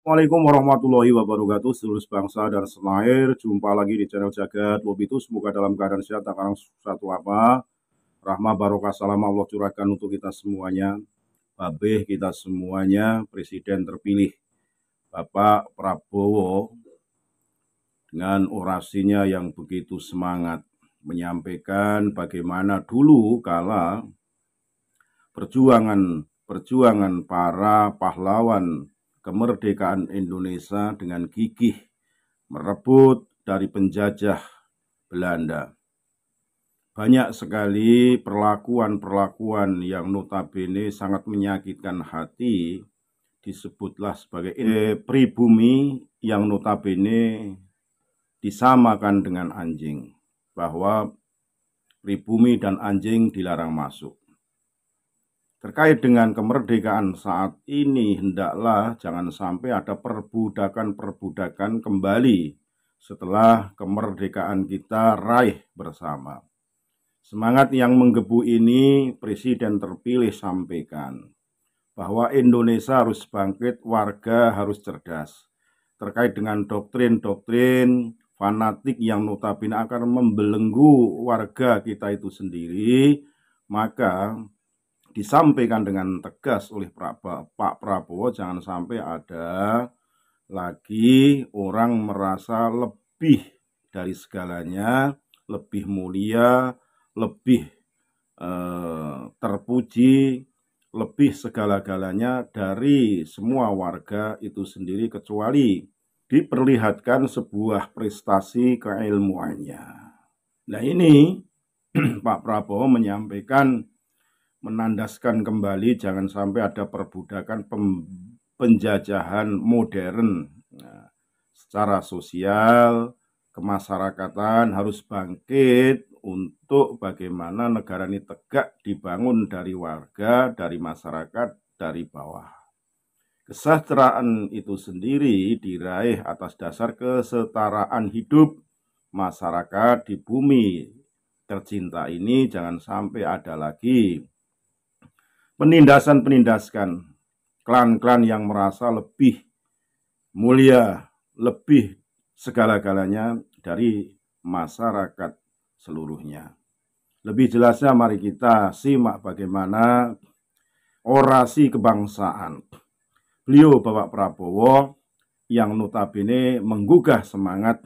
Assalamualaikum warahmatullahi wabarakatuh, seluruh bangsa dan senair. Jumpa lagi di channel Jagat Lobitu. Semoga dalam keadaan sehat, tak karang satu apa. Rahmah barokah salam Allah curahkan untuk kita semuanya. Babeh kita semuanya, Presiden terpilih Bapak Prabowo dengan orasinya yang begitu semangat menyampaikan bagaimana dulu kala perjuangan para pahlawan kemerdekaan Indonesia dengan gigih merebut dari penjajah Belanda. Banyak sekali perlakuan-perlakuan yang notabene sangat menyakitkan hati, disebutlah sebagai pribumi yang notabene disamakan dengan anjing, bahwa pribumi dan anjing dilarang masuk. Terkait dengan kemerdekaan saat ini, hendaklah jangan sampai ada perbudakan-perbudakan kembali setelah kemerdekaan kita raih bersama. Semangat yang menggebu ini Presiden terpilih sampaikan bahwa Indonesia harus bangkit, warga harus cerdas. Terkait dengan doktrin-doktrin fanatik yang notabene akan membelenggu warga kita itu sendiri, maka disampaikan dengan tegas oleh Pak Prabowo, jangan sampai ada lagi orang merasa lebih dari segalanya, lebih mulia, lebih terpuji, lebih segala-galanya dari semua warga itu sendiri, kecuali diperlihatkan sebuah prestasi keilmuannya. Nah ini Pak Prabowo menyampaikan, menandaskan kembali jangan sampai ada perbudakan penjajahan modern. Nah, secara sosial, kemasyarakatan harus bangkit untuk bagaimana negara ini tegak dibangun dari warga, dari masyarakat, dari bawah. Kesejahteraan itu sendiri diraih atas dasar kesetaraan hidup masyarakat di bumi tercinta ini. Jangan sampai ada lagi penindasan klan-klan yang merasa lebih mulia, lebih segala-galanya dari masyarakat seluruhnya. Lebih jelasnya mari kita simak bagaimana orasi kebangsaan beliau Bapak Prabowo yang notabene menggugah semangat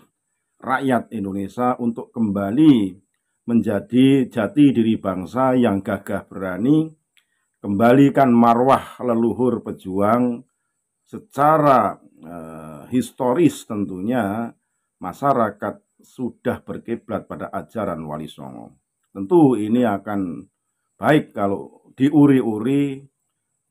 rakyat Indonesia untuk kembali menjadi jati diri bangsa yang gagah berani, kembalikan marwah leluhur pejuang. Secara historis tentunya masyarakat sudah berkiblat pada ajaran Wali Songo. Tentu ini akan baik kalau diuri-uri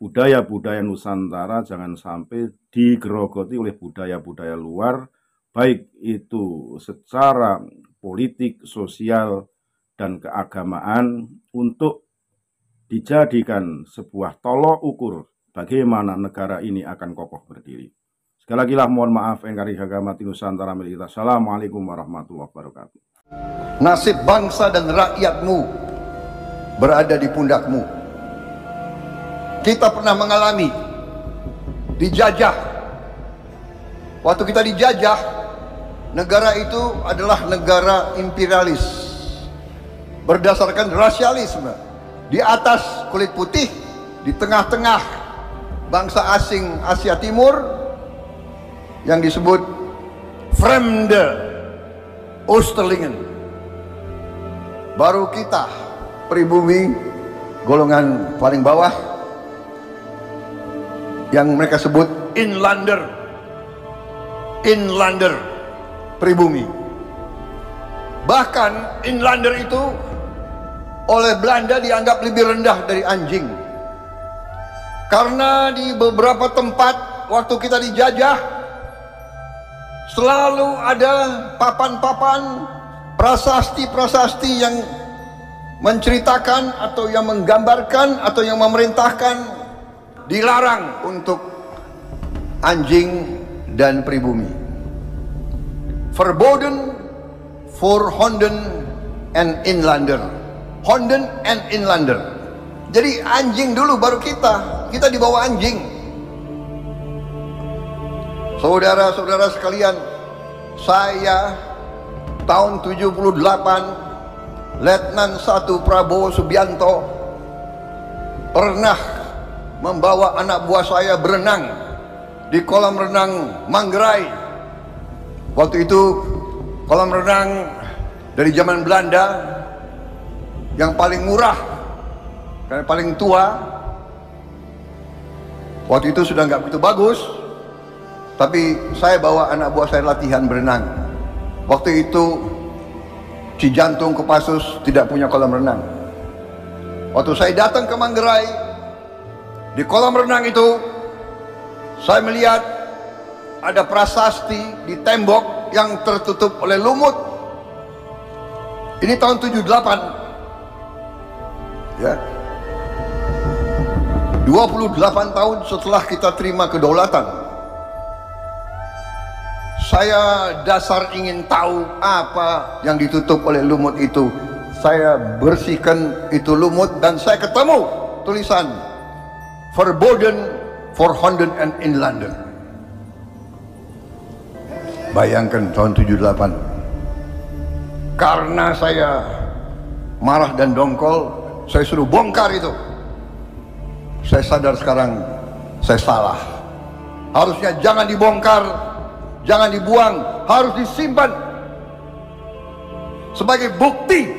budaya-budaya Nusantara, jangan sampai digerogoti oleh budaya-budaya luar, baik itu secara politik, sosial, dan keagamaan, untuk dijadikan sebuah tolok ukur bagaimana negara ini akan kokoh berdiri. Sekali lagi lah mohon maaf engkari agama Nusantara milik kita. Assalamualaikum warahmatullahi wabarakatuh. Nasib bangsa dan rakyatmu berada di pundakmu. Kita pernah mengalami dijajah. Waktu kita dijajah, negara itu adalah negara imperialis berdasarkan rasialisme. Di atas kulit putih, di tengah-tengah bangsa asing Asia Timur yang disebut Fremde Oosterlingen. Baru kita pribumi golongan paling bawah yang mereka sebut inlander pribumi. Bahkan inlander itu oleh Belanda dianggap lebih rendah dari anjing, karena di beberapa tempat waktu kita dijajah selalu ada papan-papan prasasti-prasasti yang menceritakan atau yang menggambarkan atau yang memerintahkan dilarang untuk anjing dan pribumi. Verboden for Honden and Inlander. Honden and Inlander. Jadi anjing dulu baru kita di bawah anjing. Saudara-saudara sekalian, saya tahun 78, Letnan 1 Prabowo Subianto pernah membawa anak buah saya berenang di kolam renang Manggarai. Waktu itu kolam renang dari zaman Belanda yang paling murah karena paling tua. Waktu itu sudah nggak begitu bagus, tapi saya bawa anak buah saya latihan berenang. Waktu itu Cijantung Kopassus tidak punya kolam renang. Waktu saya datang ke Manggarai, di kolam renang itu saya melihat ada prasasti di tembok yang tertutup oleh lumut. Ini tahun 78, ya, 28 tahun setelah kita terima kedaulatan. Saya dasar ingin tahu apa yang ditutup oleh lumut itu. Saya bersihkan itu lumut dan saya ketemu tulisan Verboden for Honden and Inlander. Bayangkan tahun 78. Karena saya marah dan dongkol, saya suruh bongkar itu. Saya sadar sekarang saya salah. Harusnya jangan dibongkar, jangan dibuang, harus disimpan sebagai bukti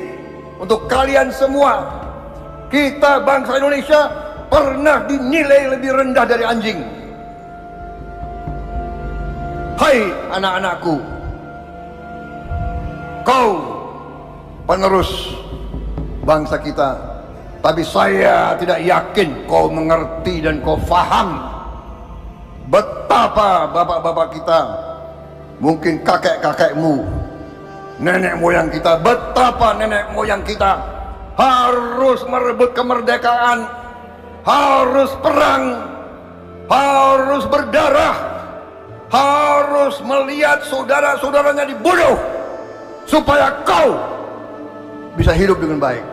untuk kalian semua. Kita bangsa Indonesia pernah dinilai lebih rendah dari anjing. Hai anak-anakku, kau penerus bangsa kita, tapi saya tidak yakin kau mengerti dan kau faham betapa bapak-bapak kita, mungkin kakek-kakekmu, nenek moyang kita, betapa nenek moyang kita harus merebut kemerdekaan, harus perang, harus berdarah, harus melihat saudara-saudaranya dibunuh supaya kau bisa hidup dengan baik.